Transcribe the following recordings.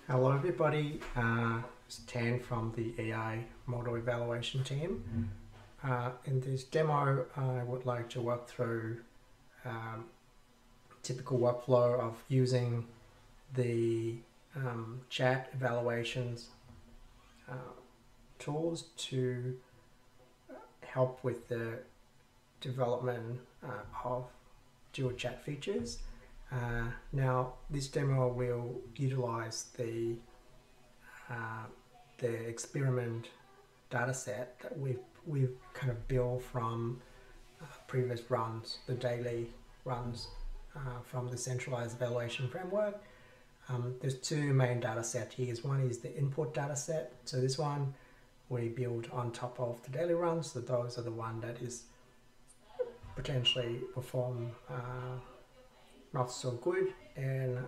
Hello everybody, it's Tan from the AI model evaluation team. In this demo I would like to walk through typical workflow of using the chat evaluations tools to help with the development of dual chat features. Now this demo will utilize the experiment dataset that we've kind of built from previous runs, the daily runs from the centralized evaluation framework. There's two main datasets here. One is the input dataset. So this one we build on top of the daily runs. So those are the one that is potentially perform not so good, and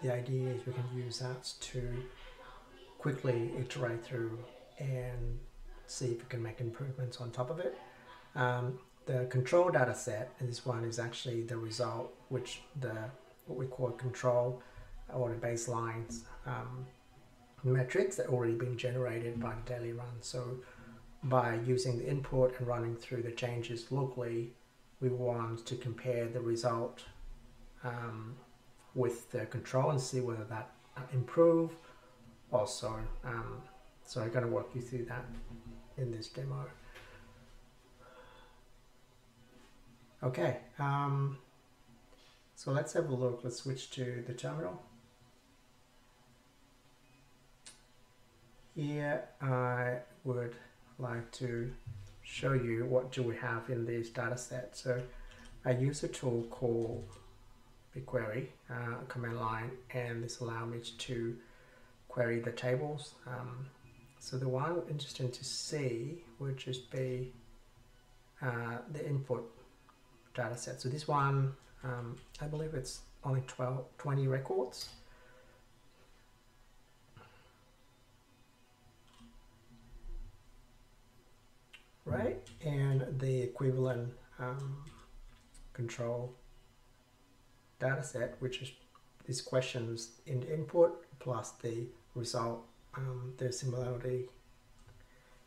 the idea is we can use that to quickly iterate through and see if we can make improvements on top of it. The control data set, and this one is actually the result, which what we call control or the baselines metrics that already been generated by the daily run. So by using the input and running through the changes locally, we want to compare the result with the control and see whether that improve also. So I'm going to walk you through that in this demo. Okay, so let's have a look. Let's switch to the terminal. Here I would like to show you what do we have in this data set. So I use a tool called BigQuery, command line, and this allows me to query the tables. So the one interesting to see would just be the input data set. So this one, I believe it's only 20 records. Right, and the equivalent control data set, which is these questions in the input plus the result, the similarity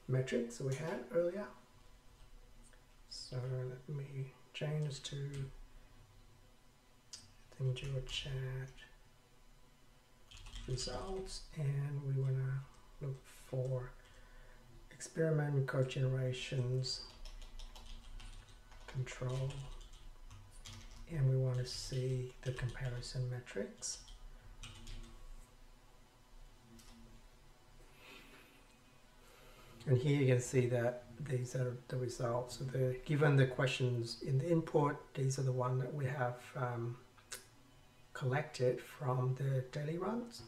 metrics we had earlier. So let me change to dual chat results, and we want to look for experiment code generations control, and we want to see the comparison metrics. And here you can see that these are the results. So given the questions in the input, these are the ones that we have collected from the daily runs.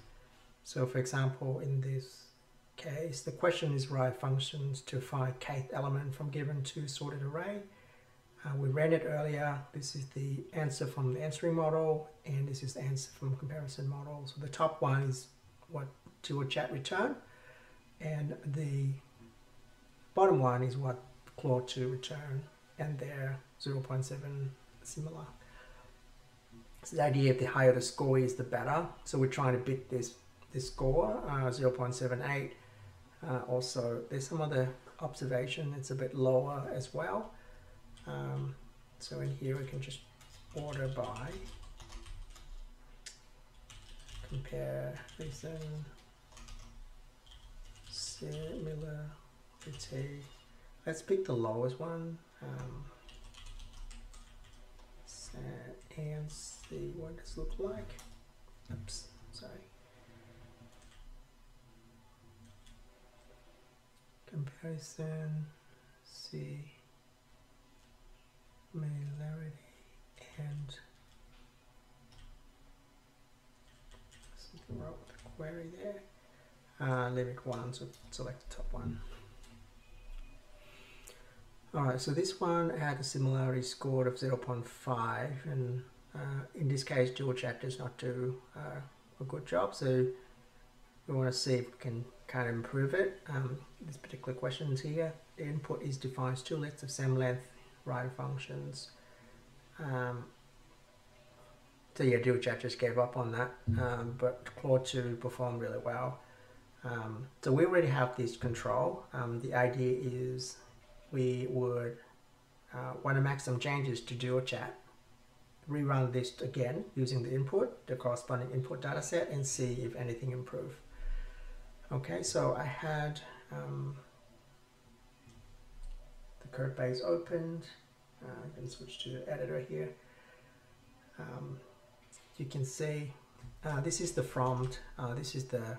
So for example, in this case, the question is write functions to find kth element from given two sorted array. We ran it earlier. This is the answer from the answering model, and this is the answer from comparison model. So the top one is what dual chat return, and the bottom one is what Claude 2 return, and they're 0.7 similar. So the idea, the higher the score is, the better. So we're trying to beat this score, 0.78. Also, there's some other observation, it's a bit lower as well. So in here we can just order by comparison similarity. Let's pick the lowest one and see what this looks like. Oops, sorry. Comparison, see similarity, and something wrong with the query there. Limit 1, so select the top one. Alright, so this one had a similarity score of 0.5, and in this case dual chat does not do a good job, so we want to see if we can kind of improve it. This particular question is here. The input is defines two lists of same length writer functions. So yeah, DualChat just gave up on that, but Claude 2 performed really well. So we already have this control. The idea is we would want to make some changes to DualChat, rerun this again using the input, the corresponding input data set, and see if anything improved. Okay, so I had the code base opened. I can switch to the editor here. You can see this is the prompt. This is the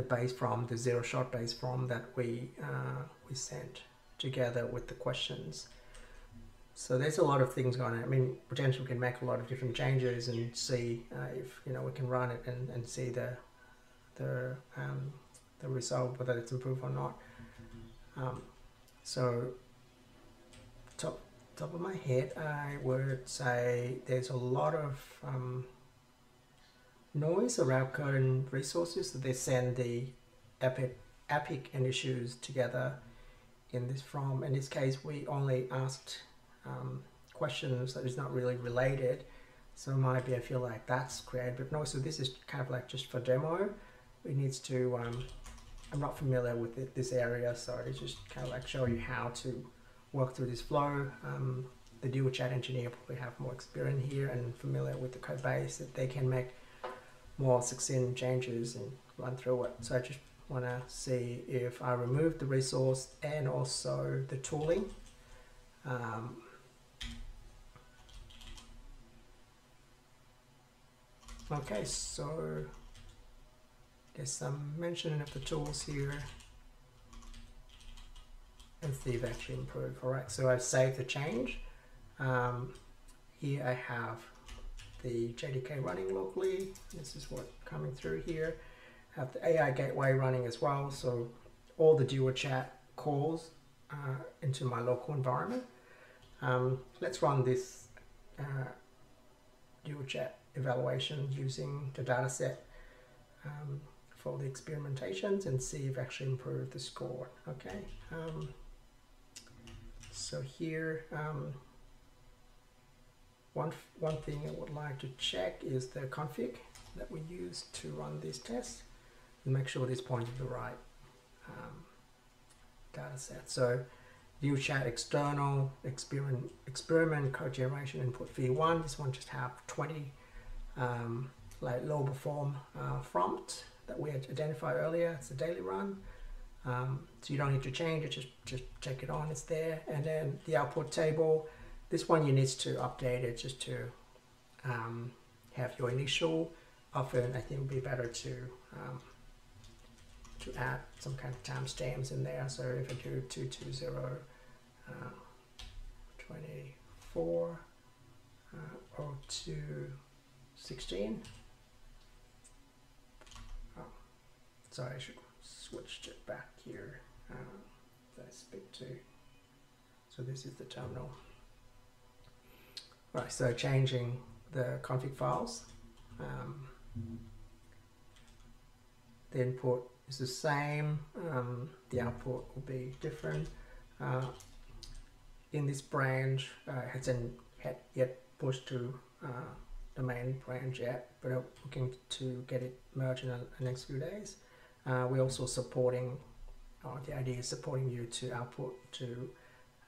base prompt, the zero-shot base prompt that we sent together with the questions. So there's a lot of things going on. I mean, potentially we can make a lot of different changes and see if we can run it and see the result, whether it's improved or not. So top of my head, I would say there's a lot of noise around current resources. So they send the epic and issues together in this from. In this case, we only asked questions that is not really related. So maybe I feel like that's creative. But no, so this is kind of like just for demo. It needs to, I'm not familiar with this area, so it's just kind of like show you how to work through this flow. The DualChat engineer probably have more experience here and familiar with the code base, that they can make more succinct changes and run through it. So I just want to see if I remove the resource and also the tooling. Okay, so there's some mention of the tools here. And see if actually improved. All right, so I've saved the change. Here I have the JDK running locally. This is what coming through here. I have the AI gateway running as well. So all the DualChat calls into my local environment. Let's run this DualChat evaluation using the dataset for the experimentations and see if actually improve the score. Okay. So here, one thing I would like to check is the config that we use to run these tests and make sure this points to the right data set. So DualChat external experiment code generation input v1. This one just have 20 like low perform prompt that we had identified earlier. It's a daily run. So you don't need to change it, just check it on, it's there. And then the output table, this one you need to update it just to have your initial. Often I think it would be better to add some kind of timestamps in there. So if I do 220 24 02 16. Oh, sorry, I should switch it back here. I speak to. So this is the terminal. Right, so changing the config files. The input is the same. The output will be different. In this branch, hasn't yet pushed to the main branch yet, but I'm looking to get it merged in the next few days. We're also supporting, the idea is supporting you to output to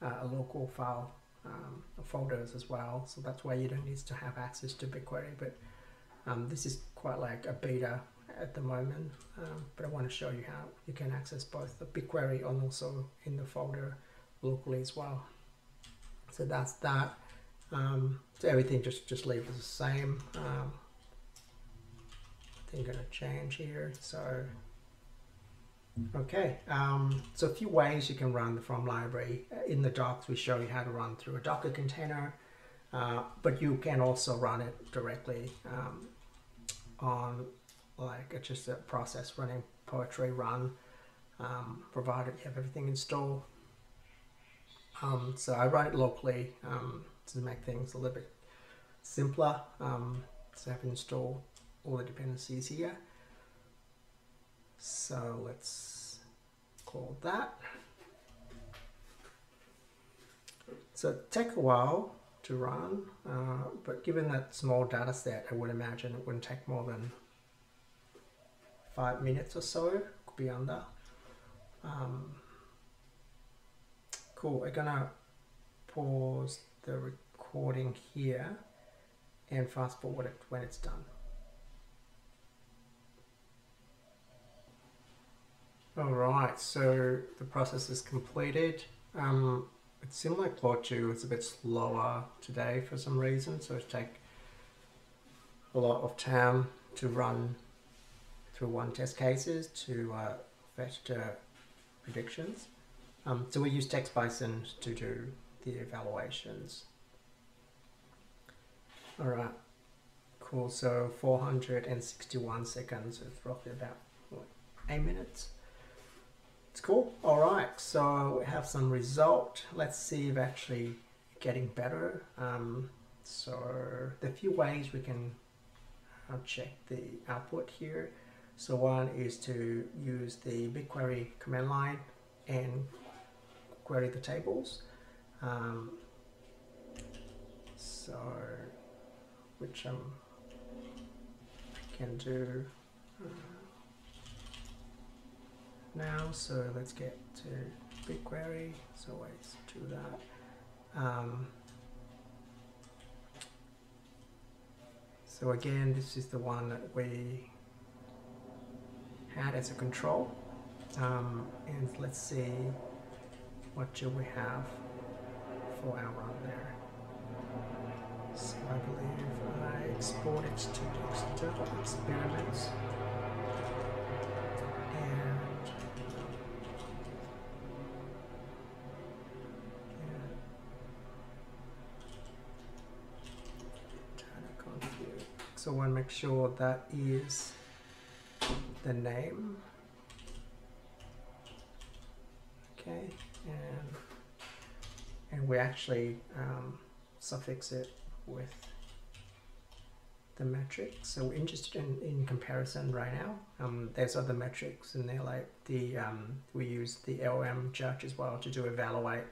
a local file folders as well. So that's why you don't need to have access to BigQuery, but this is quite like a beta at the moment. But I want to show you how you can access both the BigQuery and also in the folder locally as well. So that's that. So everything just leaves the same. I think I'm gonna change here. So okay, so a few ways you can run the from library. In the docs we show you how to run through a Docker container, but you can also run it directly on like just a process running poetry run, provided you have everything installed. So I run it locally to make things a little bit simpler. So I've installed all the dependencies here. So let's call that. So it takes a while to run, but given that small data set, I would imagine it wouldn't take more than 5 minutes or so, could be under. Cool, we're gonna pause the recording here and fast forward it when it's done. Alright, so the process is completed. It's similar to Claude 2, it's a bit slower today for some reason, so it takes a lot of time to run through one test cases to fetch the predictions. So we use text Python to do the evaluations. Alright, cool, so 461 seconds is roughly about 8 minutes. It's cool. Alright, so we have some result. Let's see if actually getting better. So there are a few ways we can check the output here. So one is to use the BigQuery command line and query the tables. So which I can do now. So let's get to BigQuery. So let's do that. So again, this is the one that we had as a control. And let's see what do we have for our run there. So I believe I exported to the total experiments. So I want to make sure that is the name. Okay, and we actually suffix it with the metric. So we're interested in comparison right now. There's other metrics in there, like the we use the LM judge as well to do evaluate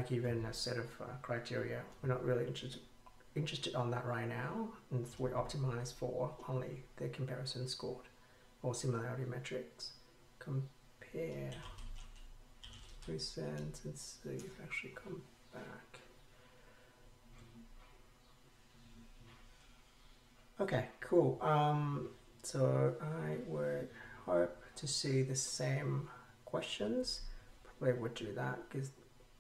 given a set of criteria. We're not really interested on that right now, and we optimize for only the comparison scored or similarity metrics. Compare recent and see if actually come back. Okay, cool. So I would hope to see the same questions. Probably would do that because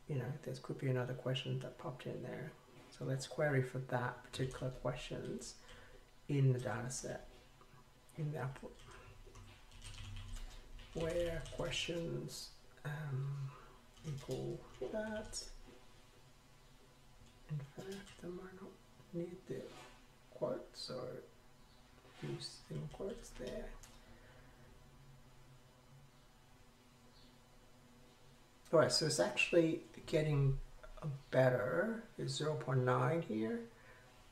there could be another question that popped in there. So let's query for that particular questions in the data set, in the output, where questions equal that. In fact, I might not need the quote, so use in quotes there. Alright, so it's actually getting better. Is 0.9 here,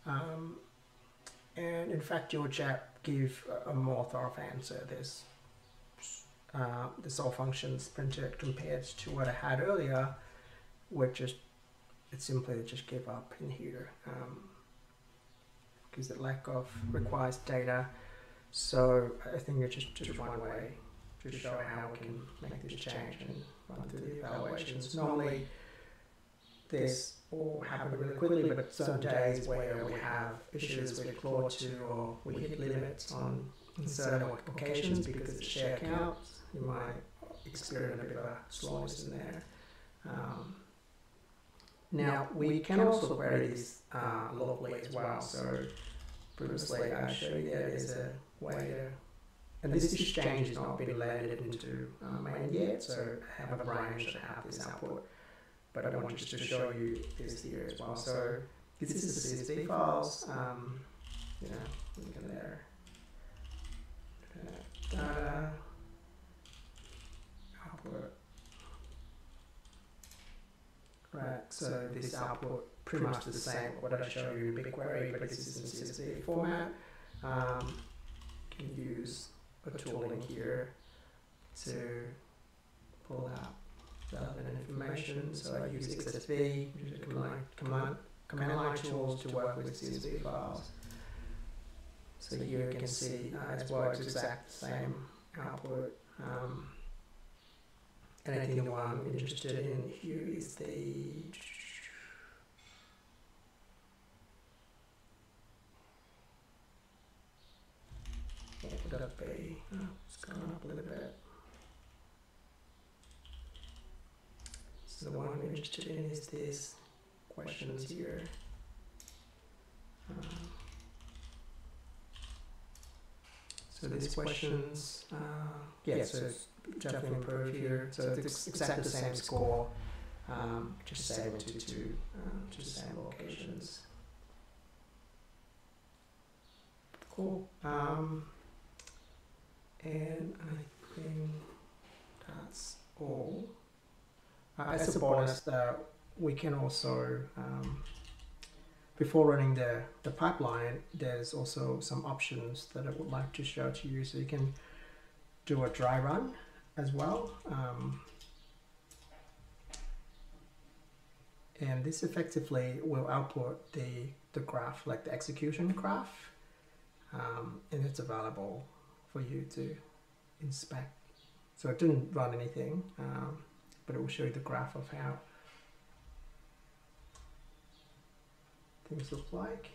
and in fact your chat give a more thorough answer. There's this all functions printed compared to what I had earlier, which is it simply just gave up in here because the lack of requires data. So I think it's just one way to show how we can make this change and run through the evaluations. Normally this all happen really quickly, but some days where we have issues with Claude 2 or we hit limits on certain applications because it's shared accounts, you might experience a bit of a slowness in there. Now we can also query this locally as well. So previously I showed you there's a way to, and this change has not been landed into main yet, so I have a range that have this output. But I want just to show you this here as well. So this is the CSV files. Look at there. Data, output. Right. So this output pretty much the same what I show you in BigQuery, but this is in CSV format. Can use a tool in here to pull out relevant information. So I use XSV, which is a command line tools to work with CSV files. So here you can see it's works exact same output. And I think the one I'm interested in here is the .b. It's gone up a little bit. So the one I'm interested in is these questions here. So these questions, yeah, so it's definitely improved here. So it's exactly the same score, just save it to the same locations. Cool. And I think that's all. As a bonus, we can also, before running the pipeline, there's also some options that I would like to show to you. So you can do a dry run as well. And this effectively will output the graph, like the execution graph, and it's available for you to inspect. So it didn't run anything, but it will show you the graph of how things look like.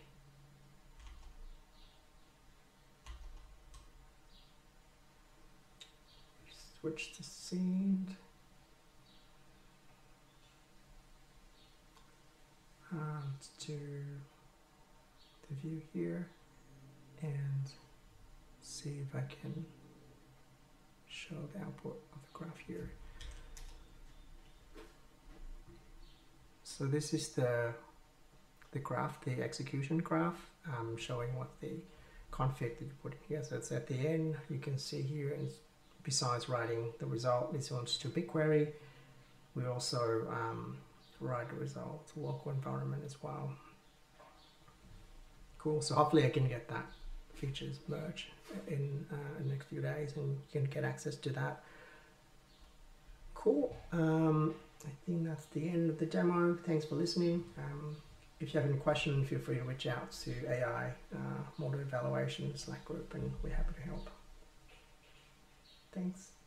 Switch to scene. To the view here and see if I can show the output of the graph here. So this is the graph, the execution graph, showing what the config that you put in here. So it's at the end. You can see here, and besides writing the result, this one's to BigQuery. We also write the result to local environment as well. Cool. So hopefully I can get that features merged in the next few days, and you can get access to that. Cool. I think that's the end of the demo. Thanks for listening. If you have any questions, feel free to reach out to AI Model Evaluation Slack group, and we're happy to help. Thanks.